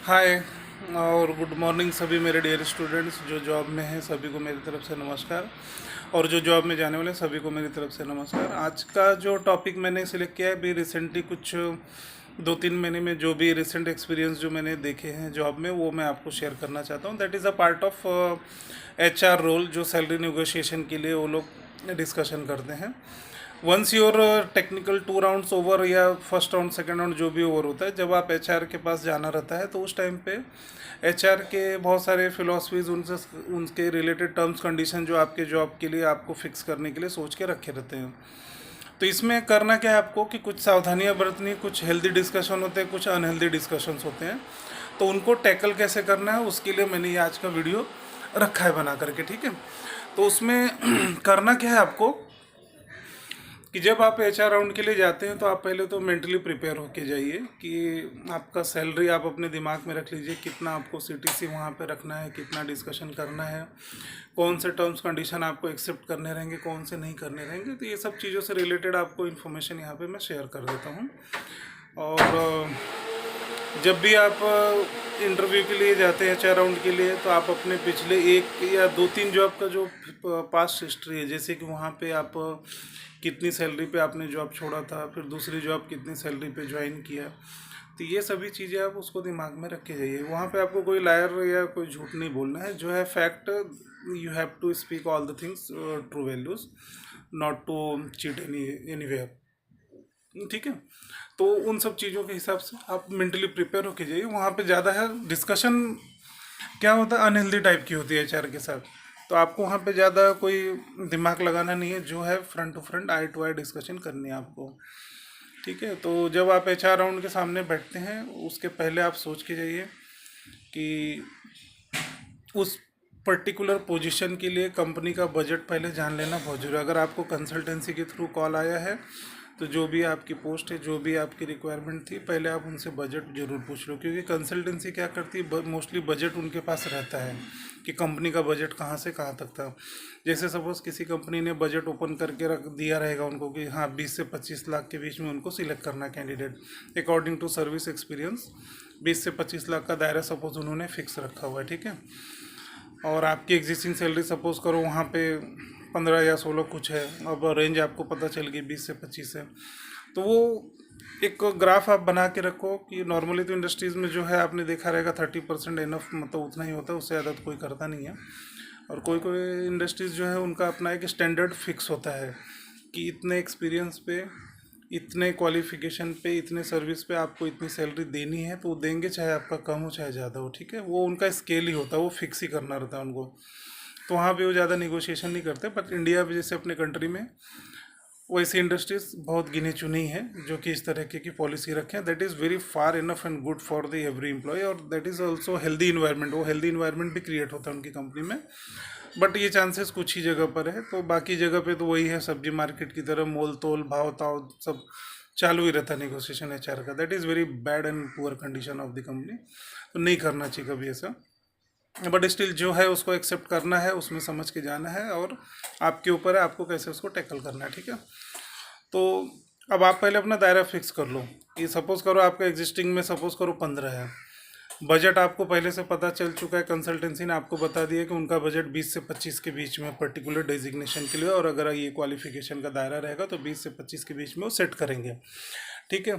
हाय और good morning सभी मेरे डियर स्टूडेंट्स जो जॉब में हैं सभी को मेरी तरफ से नमस्कार। और जो जॉब में जाने वाले सभी को मेरी तरफ से नमस्कार। आज का जो टॉपिक मैंने सिलेक्ट किया है अभी रिसेंटली कुछ 2-3 महीने में जो भी रिसेंट एक्सपीरियंस जो मैंने देखे हैं जॉब में वो मैं आपको शेयर करना चाहता हूँ। That is a part of HR role जो सैलरी नेगोशिएशन के लिए वो लोग डिस्कशन करते हैं। Once your technical 2 rounds over या फर्स्ट राउंड सेकंड राउंड जो भी ओवर होता है, जब आप HR के पास जाना रहता है तो उस टाइम पे HR के बहुत सारे फिलॉसफीज उनसे उनके रिलेटेड टर्म्स कंडीशन जो आपके जॉब के लिए आपको फिक्स करने के लिए सोच के रखे रहते हैं। तो इसमें करना क्या है आपको कि कुछ सावधानियां बरतनी, कुछ हेल्दी डिस्कशन होते हैं, कुछ अनहेल्दी डिस्कशंस होते हैं। तो उनको टैकल कैसे करना है उसके लिए मैंने ये आज का वीडियो रखा है बना करके, ठीक है। तो उसमें करना क्या है आपको कि जब आप HR राउंड के लिए जाते हैं तो आप पहले तो मेंटली प्रिपेयर होके जाइए कि आपका सैलरी आप अपने दिमाग में रख लीजिए, कितना आपको CTC वहाँ पे रखना है, कितना डिस्कशन करना है, कौन से टर्म्स कंडीशन आपको एक्सेप्ट करने रहेंगे, कौन से नहीं करने रहेंगे। तो ये सब चीज़ों से रिलेटेड आपको इन्फॉर्मेशन यहाँ पे मैं शेयर कर देता हूँ। और जब भी आप इंटरव्यू के लिए जाते हैं HR राउंड के लिए तो आप अपने पिछले 1 या 2-3 जॉब का जो पास्ट हिस्ट्री है, जैसे कि वहाँ पे आप कितनी सैलरी पे आपने जॉब छोड़ा था, फिर दूसरी जॉब कितनी सैलरी पे ज्वाइन किया, तो ये सभी चीज़ें आप उसको दिमाग में रख के जाइए। वहाँ पे आपको कोई लायर या कोई झूठ नहीं बोलना है, जो है fact you have to speak all the things true values, not to cheat anywhere, ठीक है। तो उन सब चीज़ों के हिसाब से आप मेंटली प्रिपेयर होके जाइए। वहाँ पे ज़्यादा है डिस्कशन क्या होता है, अनहेल्दी टाइप की होती है HR के साथ। तो आपको वहाँ पे ज़्यादा कोई दिमाग लगाना नहीं है, जो है front to front eye to eye discussion करनी है आपको, ठीक है। तो जब आप HR राउंड के सामने बैठते हैं उसके पहले आप सोच के जाइए कि उस पर्टिकुलर पोजीशन के लिए कंपनी का बजट पहले जान लेना बहुत जरूरी है। अगर आपको कंसल्टेंसी के थ्रू कॉल आया है तो जो भी आपकी पोस्ट है, जो भी आपकी रिक्वायरमेंट थी, पहले आप उनसे बजट जरूर पूछ लो, क्योंकि कंसल्टेंसी क्या करती है, मोस्टली बजट उनके पास रहता है कि कंपनी का बजट कहाँ से कहाँ तक था। जैसे सपोज़ किसी कंपनी ने बजट ओपन करके रख दिया रहेगा उनको कि हाँ 20 से 25 लाख के बीच में उनको सिलेक्ट करना candidate according to service experience. 20 से 25 लाख का दायरा सपोज उन्होंने फिक्स रखा हुआ है, ठीक है। और आपकी एग्जिस्टिंग सैलरी सपोज करो वहाँ पे 15 या 16 कुछ है, अब रेंज आपको पता चल गई 20 से 25 है, तो वो एक ग्राफ आप बना के रखो कि नॉर्मली तो इंडस्ट्रीज़ में जो है आपने देखा रहेगा 30% इनफ, मतलब उतना ही होता है, उससे ज़्यादा तो कोई करता नहीं है। और कोई कोई इंडस्ट्रीज़ जो है उनका अपना एक स्टैंडर्ड फिक्स होता है कि इतने एक्सपीरियंस पे, इतने क्वालिफिकेशन पे, इतने सर्विस पे आपको इतनी सैलरी देनी है, तो वो देंगे चाहे आपका कम हो चाहे ज़्यादा हो, ठीक है। वो उनका स्केल ही होता है, वो फिक्स ही करना रहता है उनको। तो वहाँ पे वो ज़्यादा निगोशिएशन नहीं करते। बट इंडिया में जैसे अपने कंट्री में वैसी इंडस्ट्रीज़ बहुत गिनी चुनी हैं जो कि इस तरह की पॉलिसी रखें। That is very far enough and good for the every employ, और that is also healthy environment. वो हेल्दी इन्वायरमेंट भी क्रिएट होता है उनकी कंपनी में। बट ये चांसेस कुछ ही जगह पर है, तो बाकी जगह पे तो वही है, सब्जी मार्केट की तरह मोल तोल भाव ताव सब चालू ही रहता है नेगोशिएशन HR का। That is very bad and poor condition of the company. तो नहीं करना चाहिए कभी ऐसा। बट स्टिल जो है उसको एक्सेप्ट करना है, उसमें समझ के जाना है, और आपके ऊपर है आपको कैसे उसको टैकल करना है, ठीक है। तो अब आप पहले अपना दायरा फिक्स कर लो कि सपोज़ करो आपका एग्जिस्टिंग में सपोज़ करो 15 है, बजट आपको पहले से पता चल चुका है, कंसल्टेंसी ने आपको बता दिया कि उनका बजट 20 से 25 के बीच में पर्टिकुलर डेजिग्नेशन के लिए, और अगर ये क्वालिफिकेशन का दायरा रहेगा तो 20 से 25 के बीच में वो सेट करेंगे, ठीक है।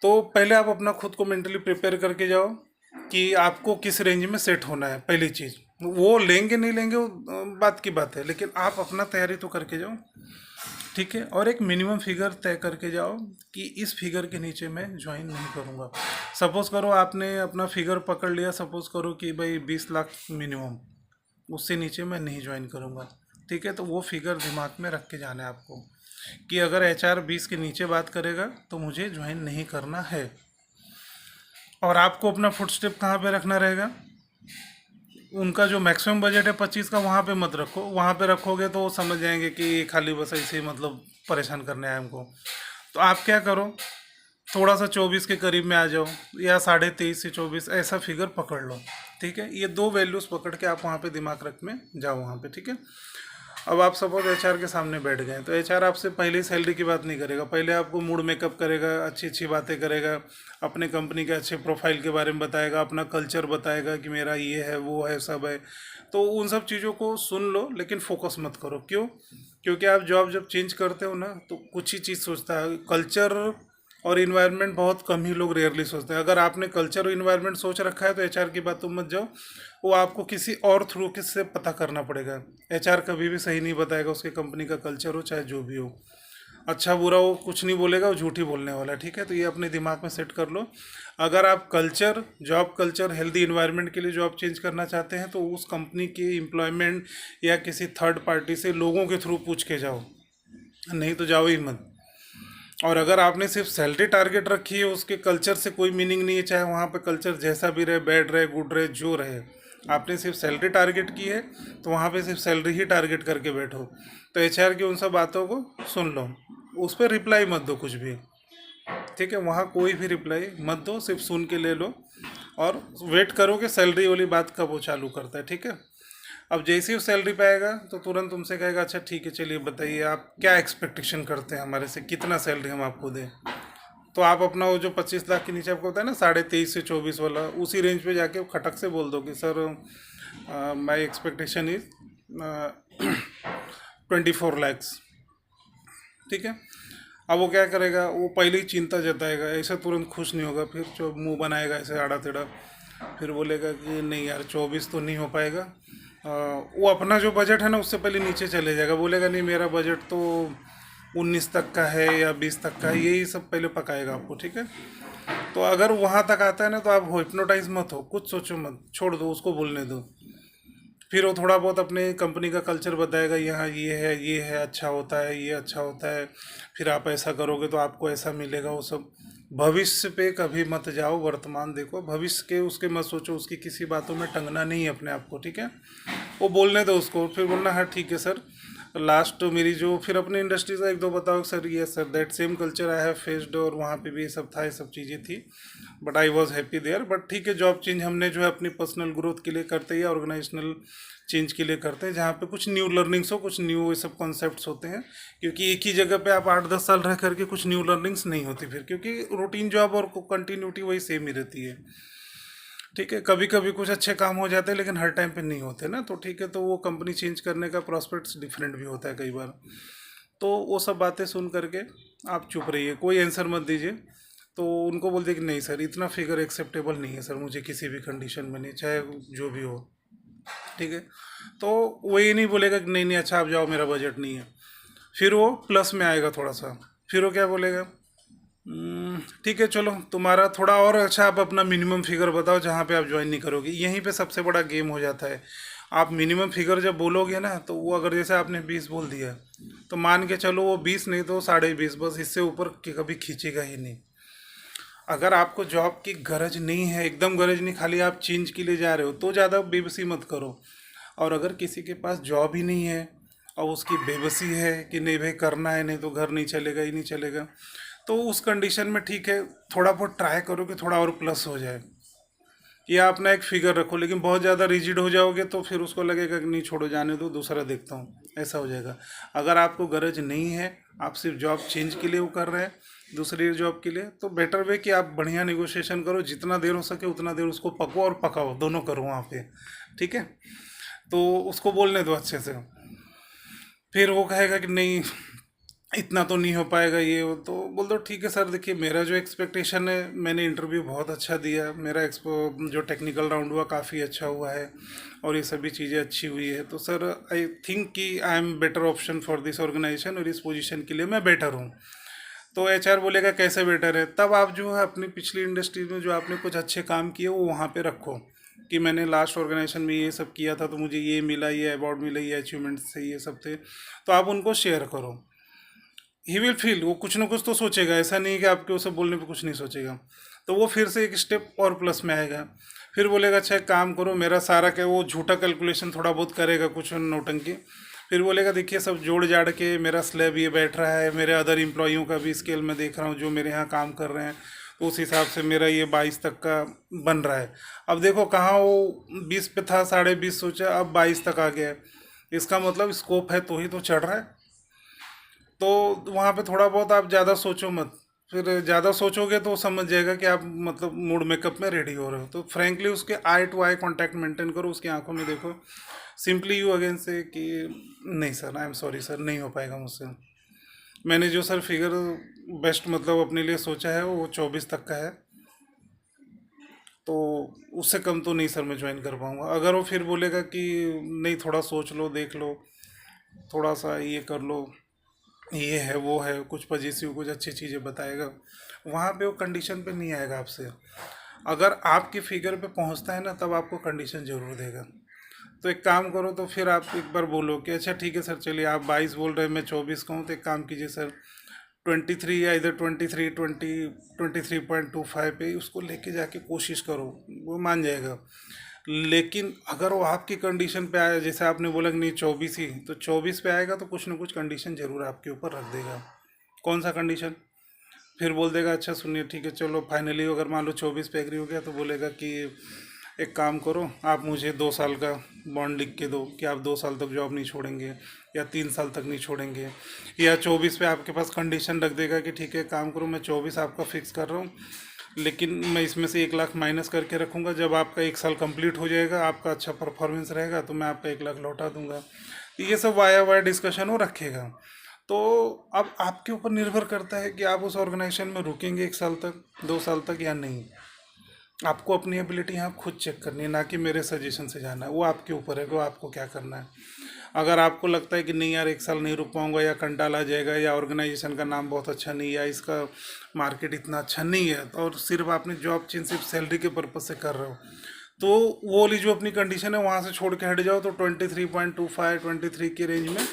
तो पहले आप अपना खुद को मेंटली प्रिपेयर करके जाओ कि आपको किस रेंज में सेट होना है। पहली चीज़ वो लेंगे नहीं लेंगे वो बात की बात है, लेकिन आप अपना तैयारी तो करके जाओ, ठीक है। और एक मिनिमम फिगर तय करके जाओ कि इस फिगर के नीचे मैं ज्वाइन नहीं करूँगा। सपोज़ करो आपने अपना फिगर पकड़ लिया, सपोज़ करो कि भाई 20 लाख मिनिमम, उससे नीचे मैं नहीं ज्वाइन करूँगा, ठीक है। तो वो फिगर दिमाग में रख के जाना है आपको कि अगर HR 20 के नीचे बात करेगा तो मुझे ज्वाइन नहीं करना है। और आपको अपना फुट स्टेप कहाँ पे रखना रहेगा, उनका जो मैक्सिमम बजट है 25 का वहाँ पे मत रखो। वहाँ पे रखोगे तो वो समझ जाएंगे कि खाली बस ऐसे ही मतलब परेशान करने आए हमको। तो आप क्या करो, थोड़ा सा 24 के करीब में आ जाओ, या 23.5 से 24 ऐसा फिगर पकड़ लो, ठीक है। ये दो वैल्यूज़ पकड़ के आप वहाँ पे दिमाग रख में जाओ वहाँ पे, ठीक है। अब आप सपोज एचआर के सामने बैठ गए तो एचआर आपसे पहले ही सैलरी की बात नहीं करेगा, पहले आपको मूड मेकअप करेगा, अच्छी अच्छी बातें करेगा, अपने कंपनी के अच्छे प्रोफाइल के बारे में बताएगा, अपना कल्चर बताएगा कि मेरा ये है वो है सब है। तो उन सब चीज़ों को सुन लो, लेकिन फोकस मत करो। क्यों? क्योंकि आप जॉब जब चेंज करते हो ना तो कुछ ही चीज़ सोचता है, कल्चर और इन्वायरमेंट बहुत कम ही लोग रेयरली सोचते हैं। अगर आपने कल्चर और इन्वायरमेंट सोच रखा है तो एचआर की बात तुम मत जाओ, वो आपको किसी और थ्रू किससे पता करना पड़ेगा। एचआर कभी भी सही नहीं बताएगा, उसके कंपनी का कल्चर हो चाहे जो भी हो, अच्छा बुरा वो कुछ नहीं बोलेगा, वो झूठी बोलने वाला है। ठीक है, तो ये अपने दिमाग में सेट कर लो। अगर आप culture, job culture, healthy environment के लिए जॉब चेंज करना चाहते हैं तो उस कंपनी की एम्प्लॉयमेंट या किसी थर्ड पार्टी से लोगों के थ्रू पूछ के जाओ, नहीं तो जाओ ही मत। और अगर आपने सिर्फ सैलरी टारगेट रखी है, उसके कल्चर से कोई मीनिंग नहीं है, चाहे वहाँ पे कल्चर जैसा भी रहे, बैड रहे गुड रहे जो रहे, आपने सिर्फ सैलरी टारगेट की है तो वहाँ पे सिर्फ सैलरी ही टारगेट करके बैठो। तो एचआर की उन सब बातों को सुन लो, उस पर रिप्लाई मत दो कुछ भी। ठीक है, वहाँ कोई भी रिप्लाई मत दो, सिर्फ सुन के ले लो और वेट करो कि सैलरी वाली बात कब वो चालू करता है। ठीक है, अब जैसे ही वो सैलरी पाएगा तो तुरंत तुमसे कहेगा अच्छा ठीक है चलिए बताइए आप क्या एक्सपेक्टेशन करते हैं हमारे से, कितना सैलरी हम आपको दें। तो आप अपना वो जो 25 लाख के नीचे आपको होता है ना 23.5 से 24 वाला, उसी रेंज पे जाके खटक से बोल दो कि sir my expectation is 24 lakhs। ठीक है, अब वो क्या करेगा, वो पहले ही चिंता जताएगा, ऐसा तुरंत खुश नहीं होगा, फिर जो मुंह बनाएगा ऐसे आड़ा टेढ़ा, फिर बोलेगा कि नहीं यार 24 तो नहीं हो पाएगा। वो अपना जो बजट है ना उससे पहले नीचे चले जाएगा, बोलेगा नहीं मेरा बजट तो 19 तक का है या 20 तक का है, यही सब पहले पकाएगा आपको। ठीक है, तो अगर वहाँ तक आता है ना तो आप हिप्नोटाइज मत हो, कुछ सोचो मत, छोड़ दो उसको, बोलने दो। फिर वो थोड़ा बहुत अपने कंपनी का कल्चर बताएगा, यहाँ ये है अच्छा होता है, ये अच्छा होता है, फिर आप ऐसा करोगे तो आपको ऐसा मिलेगा, वो सब। भविष्य पे कभी मत जाओ, वर्तमान देखो, भविष्य के उसके मत सोचो, उसकी किसी बातों में टंगना नहीं है अपने आप को। ठीक है, वो बोलने दो उसको, फिर बोलना हाँ ठीक है सर, लास्ट मेरी जो, फिर अपनी इंडस्ट्री का एक दो बताओ सर, ये sir that same culture I have faced, और वहाँ पे भी ये सब था, ये सब चीज़ें थी, but I was happy there. But ठीक है, जॉब चेंज हमने जो है अपनी पर्सनल ग्रोथ के लिए करते हैं, ऑर्गेनाइजेशनल चेंज के लिए करते हैं, जहाँ पे कुछ न्यू लर्निंग्स हो, कुछ न्यू ये सब कॉन्सेप्ट्स होते हैं। क्योंकि एक ही जगह पे आप 8-10 साल रह करके कुछ न्यू लर्निंग्स नहीं होती फिर, क्योंकि रूटीन जॉब और कंटिन्यूटी वही सेम ही रहती है। ठीक है, कभी कभी कुछ अच्छे काम हो जाते हैं लेकिन हर टाइम पे नहीं होते ना, तो ठीक है, तो वो कंपनी चेंज करने का प्रॉस्पेक्ट्स डिफरेंट भी होता है कई बार। तो वो सब बातें सुन करके आप चुप रहिए, कोई आंसर मत दीजिए। तो उनको बोल दिए कि नहीं सर इतना फिगर एक्सेप्टेबल नहीं है सर, मुझे किसी भी कंडीशन में नहीं, चाहे जो भी हो। ठीक है, तो वो ये नहीं बोलेगा कि नहीं नहीं अच्छा आप जाओ मेरा बजट नहीं है, फिर वो प्लस में आएगा थोड़ा सा, फिर वो क्या बोलेगा, ठीक है चलो तुम्हारा थोड़ा और अच्छा, आप अपना मिनिमम फिगर बताओ जहाँ पे आप ज्वाइन नहीं करोगे। यहीं पे सबसे बड़ा गेम हो जाता है। आप मिनिमम फिगर जब बोलोगे ना तो वो, अगर जैसे आपने 20 बोल दिया तो मान के चलो वो 20 नहीं तो 20.5, बस इससे ऊपर कभी खींचेगा ही नहीं। अगर आपको जॉब की गरज नहीं है, एकदम गरज नहीं, खाली आप चेंज के लिए जा रहे हो, तो ज़्यादा बेबसी मत करो। और अगर किसी के पास जॉब ही नहीं है और उसकी बेबसी है कि नहीं भाई करना है, नहीं तो घर नहीं चलेगा ही नहीं चलेगा, तो उस कंडीशन में ठीक है थोड़ा बहुत ट्राई करो कि थोड़ा और प्लस हो जाए, या अपना एक फिगर रखो। लेकिन बहुत ज़्यादा रिजिड हो जाओगे तो फिर उसको लगेगा कि नहीं छोड़ो जाने दो, दूसरा देखता हूँ, ऐसा हो जाएगा। अगर आपको गरज नहीं है, आप सिर्फ जॉब चेंज के लिए वो कर रहे हैं, दूसरी जॉब के लिए, तो बेटर वे कि आप बढ़िया नेगोशिएशन करो, जितना देर हो सके उतना देर उसको पको और पकाओ, दोनों करो वहाँ पे। ठीक है, तो उसको बोलने दो अच्छे से। फिर वो कहेगा कि नहीं इतना तो नहीं हो पाएगा ये वो, तो बोल दो ठीक है सर देखिए मेरा जो एक्सपेक्टेशन है, मैंने इंटरव्यू बहुत अच्छा दिया, मेरा जो टेक्निकल राउंड हुआ काफ़ी अच्छा हुआ है और ये सभी चीज़ें अच्छी हुई है, तो सर आई थिंक कि I am better option for this organisation, और इस पोजीशन के लिए मैं बेटर हूँ। तो एचआर बोलेगा कैसे बेटर है, तब आप जो है अपनी पिछली इंडस्ट्री में जो आपने कुछ अच्छे काम किए वो वहाँ पे रखो कि मैंने लास्ट ऑर्गेनाइजेशन में ये सब किया था तो मुझे ये मिला, ये अवार्ड मिला, ये अचीवमेंट्स थे, ये सब थे, तो आप उनको शेयर करो। ही विल फील, वो कुछ ना कुछ तो सोचेगा, ऐसा नहीं है कि आपके उसे बोलने पे कुछ नहीं सोचेगा। तो वो फिर से एक स्टेप और प्लस में आएगा, फिर बोलेगा अच्छा एक काम करो मेरा सारा क्या, वो झूठा कैलकुलेशन थोड़ा बहुत करेगा कुछ नौटंकी, फिर बोलेगा देखिए सब जोड़ जाड़ के मेरा स्लैब ये बैठ रहा है, मेरे अदर एम्प्लॉइयों का भी स्केल में देख रहा हूँ जो मेरे यहाँ काम कर रहे हैं, तो उस हिसाब से मेरा ये 22 तक का बन रहा है। अब देखो कहाँ वो 20 पे था, 20.5 सोचा, अब 22 तक आ गया है। इसका मतलब स्कोप है तो ही तो चढ़ रहा है। तो वहाँ पे थोड़ा बहुत आप ज़्यादा सोचो मत। फिर ज़्यादा सोचोगे तो समझ जाएगा कि आप मतलब मूड मेकअप में रेडी हो रहे हो। तो फ्रेंकली उसके आई टू आई कांटेक्ट मेंटेन करो, उसकी आंखों में देखो, सिंपली यू अगेन से कि नहीं sir, I am sorry sir, नहीं हो पाएगा मुझसे। मैंने जो सर फिगर बेस्ट मतलब अपने लिए सोचा है वो 24 तक का है, तो उससे कम तो नहीं सर मैं ज्वाइन कर पाऊँगा। अगर वो फिर बोलेगा कि नहीं थोड़ा सोच लो, देख लो, थोड़ा सा ये कर लो, ये है वो है, कुछ पॉजिटिव कुछ अच्छी चीज़ें बताएगा, वहाँ पे वो कंडीशन पे नहीं आएगा आपसे। अगर आपकी फिगर पे पहुँचता है ना तब आपको कंडीशन ज़रूर देगा। तो एक काम करो, तो फिर आप एक बार बोलो कि अच्छा ठीक है सर, चलिए आप 22 बोल रहे हैं, मैं 24 का हूँ, तो एक काम कीजिए सर 23 या इधर 23 पे उसको लेके जाके कोशिश करो, वो मान जाएगा। लेकिन अगर वो आपकी कंडीशन पे आया, जैसे आपने बोला कि नहीं 24 ही, तो 24 पे आएगा तो कुछ ना कुछ कंडीशन जरूर आपके ऊपर रख देगा। कौन सा कंडीशन? फिर बोल देगा अच्छा सुनिए ठीक है चलो फाइनली, अगर मान लो 24 पे एग्री हो गया तो बोलेगा कि एक काम करो, आप मुझे 2 साल का बॉन्ड लिख के दो कि आप 2 साल तक जॉब नहीं छोड़ेंगे या 3 साल तक नहीं छोड़ेंगे। या 24 पे आपके पास कंडीशन रख देगा कि ठीक है काम करो, मैं 24 आपका फिक्स कर रहा हूँ, लेकिन मैं इसमें से 1 लाख माइनस करके रखूँगा, जब आपका 1 साल कंप्लीट हो जाएगा, आपका अच्छा परफॉर्मेंस रहेगा तो मैं आपका 1 लाख लौटा दूंगा। तो ये सब वाया वाया डिस्कशन वो रखेगा। तो अब आपके ऊपर निर्भर करता है कि आप उस ऑर्गेनाइजेशन में रुकेंगे 1 साल तक, 2 साल तक या नहीं। आपको अपनी एबिलिटी यहाँ खुद चेक करनी है, ना कि मेरे सजेशन से जाना है। वो आपके ऊपर है कि आपको क्या करना है। अगर आपको लगता है कि नहीं यार 1 साल नहीं रुक पाऊंगा, या कंटाल आ जाएगा, या ऑर्गेनाइजेशन का नाम बहुत अच्छा नहीं है, या इसका मार्केट इतना अच्छा नहीं है, और सिर्फ आपने जॉब चेंज सिर्फ सैलरी के पर्पज से कर रहे हो, तो वो वाली जो अपनी कंडीशन है वहाँ से छोड़ के हट जाओ। तो 23.25 23 के रेंज में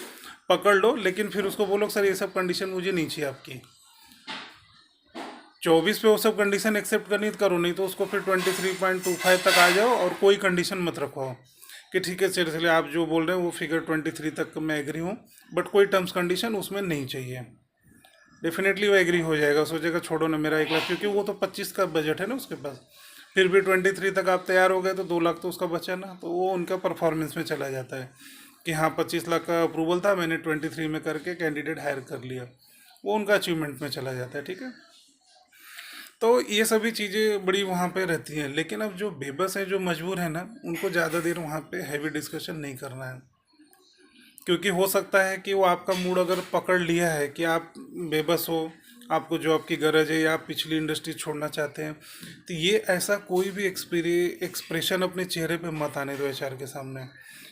पकड़ लो, लेकिन फिर उसको बोलो सर ये सब कंडीशन मुझे नहीं चाहिए आपकी। 24 पे वो सब कंडीशन एक्सेप्ट करनी तो करो, नहीं तो उसको फिर 23.25 तक आ जाओ, और कोई कंडीशन मत रखो कि ठीक है चलिए चलिए आप जो बोल रहे हैं वो फिगर 23 तक मैं एग्री हूँ, बट कोई टर्म्स कंडीशन उसमें नहीं चाहिए। डेफिनेटली वो एग्री हो जाएगा, सोचेगा छोड़ो ना मेरा 1 लाख, क्योंकि वो तो 25 का बजट है ना उसके पास। फिर भी 23 तक आप तैयार हो गए तो 2 लाख तो उसका बचा ना, तो वो उनका परफॉर्मेंस में चला जाता है कि हाँ 25 लाख का अप्रूवल था, मैंने 23 में करके कैंडिडेट हायर कर लिया, वो उनका अचीवमेंट में चला जाता है। ठीक है, तो ये सभी चीज़ें बड़ी वहाँ पे रहती हैं। लेकिन अब जो बेबस है, जो मजबूर है ना, उनको ज़्यादा देर वहाँ पे हैवी डिस्कशन नहीं करना है, क्योंकि हो सकता है कि वो आपका मूड अगर पकड़ लिया है कि आप बेबस हो, आपको जॉब की गरज है, या आप पिछली इंडस्ट्री छोड़ना चाहते हैं, तो ये ऐसा कोई भी एक्सप्रेशन अपने चेहरे पे मत आने दो एचआर के सामने।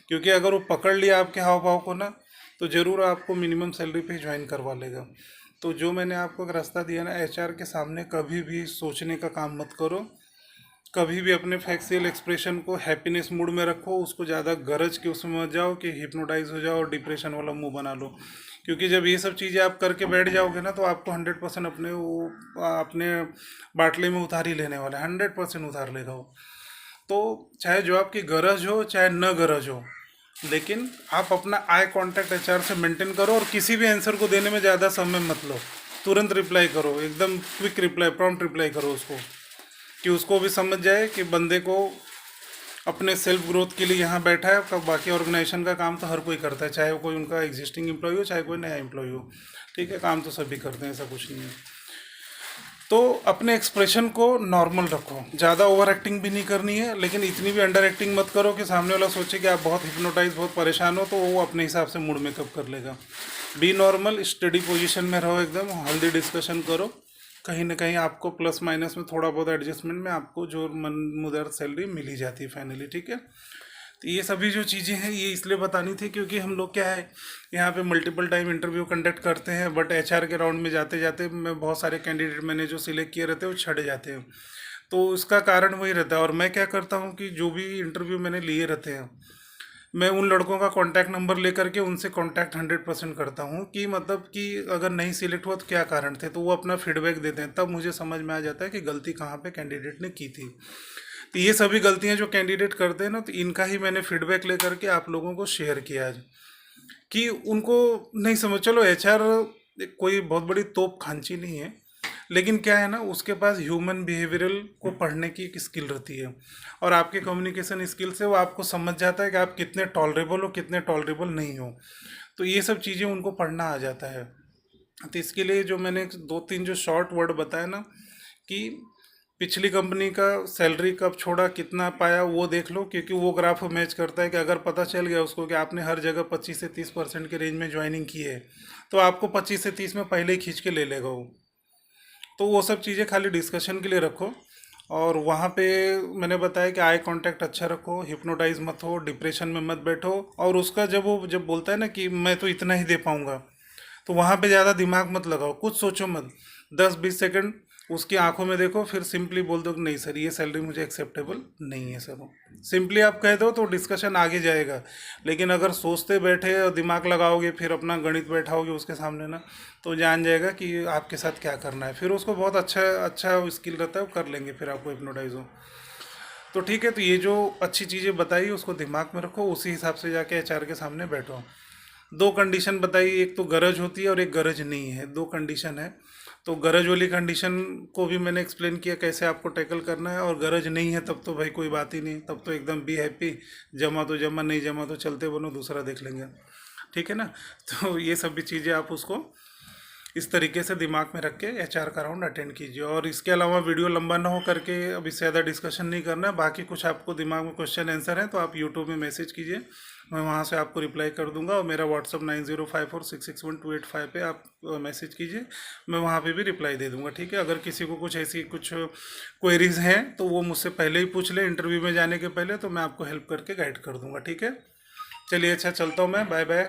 क्योंकि अगर वो पकड़ लिया आपके हाव भाव को ना, तो ज़रूर आपको मिनिमम सैलरी पे ज्वाइन करवा लेगा। तो जो मैंने आपको एक रास्ता दिया ना, एचआर के सामने कभी भी सोचने का काम मत करो। कभी भी अपने फैक्सियल एक्सप्रेशन को हैप्पीनेस मूड में रखो, उसको ज़्यादा गरज के उसमें मत जाओ कि हिप्नोटाइज हो जाओ और डिप्रेशन वाला मुंह बना लो। क्योंकि जब ये सब चीज़ें आप करके बैठ जाओगे ना, तो आपको 100% अपने बाटले में उतार ही लेने वाला है, 100% उतार लेगा वो। तो चाहे जो आपकी गरज हो चाहे न गरज हो, लेकिन आप अपना आई कांटेक्ट एचआर से मेंटेन करो, और किसी भी आंसर को देने में ज़्यादा समय मत लो। तुरंत रिप्लाई करो, एकदम क्विक रिप्लाई, प्रॉम्प्ट रिप्लाई करो उसको, कि उसको भी समझ जाए कि बंदे को अपने सेल्फ ग्रोथ के लिए यहाँ बैठा है। बाकी ऑर्गेनाइजेशन का काम तो हर कोई करता है, चाहे वो कोई उनका एग्जिस्टिंग एम्प्लॉय हो चाहे कोई नया एम्प्लॉय हो। ठीक है, काम तो सभी करते हैं, ऐसा कुछ नहीं है। तो अपने एक्सप्रेशन को नॉर्मल रखो, ज़्यादा ओवर एक्टिंग भी नहीं करनी है, लेकिन इतनी भी अंडर एक्टिंग मत करो कि सामने वाला सोचे कि आप बहुत हिप्नोटाइज, बहुत परेशान हो, तो वो अपने हिसाब से मूड मेकअप कर लेगा। बी नॉर्मल, स्टडी पोजीशन में रहो, एकदम हेल्दी डिस्कशन करो। कहीं ना कहीं आपको प्लस माइनस में थोड़ा बहुत एडजस्टमेंट में आपको जो मन मुदर सैलरी मिल ही जाती है फाइनली। ठीक है, तो ये सभी जो चीज़ें हैं ये इसलिए बतानी थी क्योंकि हम लोग क्या है, यहाँ पे मल्टीपल टाइम इंटरव्यू कंडक्ट करते हैं, बट एचआर के राउंड में जाते जाते मैं बहुत सारे कैंडिडेट मैंने जो सिलेक्ट किए रहते हैं वो छट जाते हैं। तो इसका कारण वही रहता है। और मैं क्या करता हूँ कि जो भी इंटरव्यू मैंने लिए रहते हैं, मैं उन लड़कों का कॉन्टैक्ट नंबर लेकर के उनसे कॉन्टैक्ट 100% करता हूँ, कि मतलब कि अगर नहीं सिलेक्ट हुआ तो क्या कारण थे, तो वो अपना फीडबैक देते हैं, तब मुझे समझ में आ जाता है कि गलती कहाँ पे कैंडिडेट ने की थी। तो ये सभी गलतियाँ जो कैंडिडेट करते हैं ना, तो इनका ही मैंने फीडबैक लेकर के आप लोगों को शेयर किया आज, कि उनको नहीं समझ। चलो एचआर कोई बहुत बड़ी तोप खांची नहीं है, लेकिन क्या है ना, उसके पास ह्यूमन बिहेवियरल को पढ़ने की एक स्किल रहती है, और आपके कम्युनिकेशन स्किल से वो आपको समझ जाता है कि आप कितने टॉलरेबल हो, कितने टॉलरेबल नहीं हो। तो ये सब चीज़ें उनको पढ़ना आ जाता है। तो इसके लिए जो मैंने दो तीन जो शॉर्ट वर्ड बताया ना, कि पिछली कंपनी का सैलरी कब छोड़ा, कितना पाया, वो देख लो, क्योंकि वो ग्राफ मैच करता है कि अगर पता चल गया उसको कि आपने हर जगह 25 से 30% के रेंज में ज्वाइनिंग की है, तो आपको 25 से 30 में पहले ही खींच के ले लेगा वो। तो वो सब चीज़ें खाली डिस्कशन के लिए रखो। और वहाँ पे मैंने बताया कि आई कांटेक्ट अच्छा रखो, हिप्नोटाइज मत हो, डिप्रेशन में मत बैठो। और उसका जब बोलता है ना कि मैं तो इतना ही दे पाऊँगा, तो वहाँ पे ज़्यादा दिमाग मत लगाओ, कुछ सोचो मत। 10-20 सेकंड उसकी आंखों में देखो, फिर सिंपली बोल दो कि नहीं सर, ये सैलरी मुझे एक्सेप्टेबल नहीं है सर। सिंपली आप कह दो तो डिस्कशन आगे जाएगा। लेकिन अगर सोचते बैठे और दिमाग लगाओगे, फिर अपना गणित बैठाओगे उसके सामने ना, तो जान जाएगा कि आपके साथ क्या करना है। फिर उसको बहुत अच्छा अच्छा स्किल रहता है, वो कर लेंगे फिर आपको हिप्नोटाइज हो। तो ठीक है, तो ये जो अच्छी चीज़ें बताई उसको दिमाग में रखो, उसी हिसाब से जाके एचआर के सामने बैठो। दो कंडीशन बताई, एक तो गरज होती है और एक गरज नहीं है, दो कंडीशन है। तो गरज वाली कंडीशन को भी मैंने एक्सप्लेन किया कैसे आपको टैकल करना है, और गरज नहीं है तब तो भाई कोई बात ही नहीं, तब तो एकदम बी हैप्पी, जमा तो जमा, नहीं जमा तो चलते बनो, दूसरा देख लेंगे। ठीक है ना। तो ये सब भी चीज़ें आप उसको इस तरीके से दिमाग में रख के एचआर का राउंड अटेंड कीजिए। और इसके अलावा वीडियो लंबा ना हो करके अब इससे ज़्यादा डिस्कशन नहीं करना है। बाकी कुछ आपको दिमाग में क्वेश्चन आंसर है तो आप यूट्यूब में मैसेज कीजिए, मैं वहाँ से आपको रिप्लाई कर दूंगा। और मेरा व्हाट्सअप 9054661285 पे आप मैसेज कीजिए, मैं वहाँ पे भी रिप्लाई दे दूंगा। ठीक है। अगर किसी को कुछ ऐसी कुछ क्वेरीज हैं तो वो मुझसे पहले ही पूछ ले, इंटरव्यू में जाने के पहले, तो मैं आपको हेल्प करके गाइड कर दूंगा। ठीक है। चलिए, अच्छा चलता हूँ मैं, बाय बाय।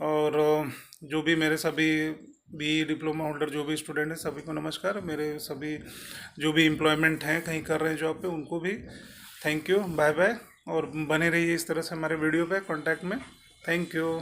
और जो भी मेरे सभी बी डिप्लोमा होल्डर जो भी स्टूडेंट हैं सभी को नमस्कार। मेरे सभी जो भी एम्प्लॉयमेंट हैं कहीं कर रहे हैं जॉब पे, उनको भी थैंक यू, बाय बाय। और बने रहिए इस तरह से हमारे वीडियो पे कांटेक्ट में। Thank you.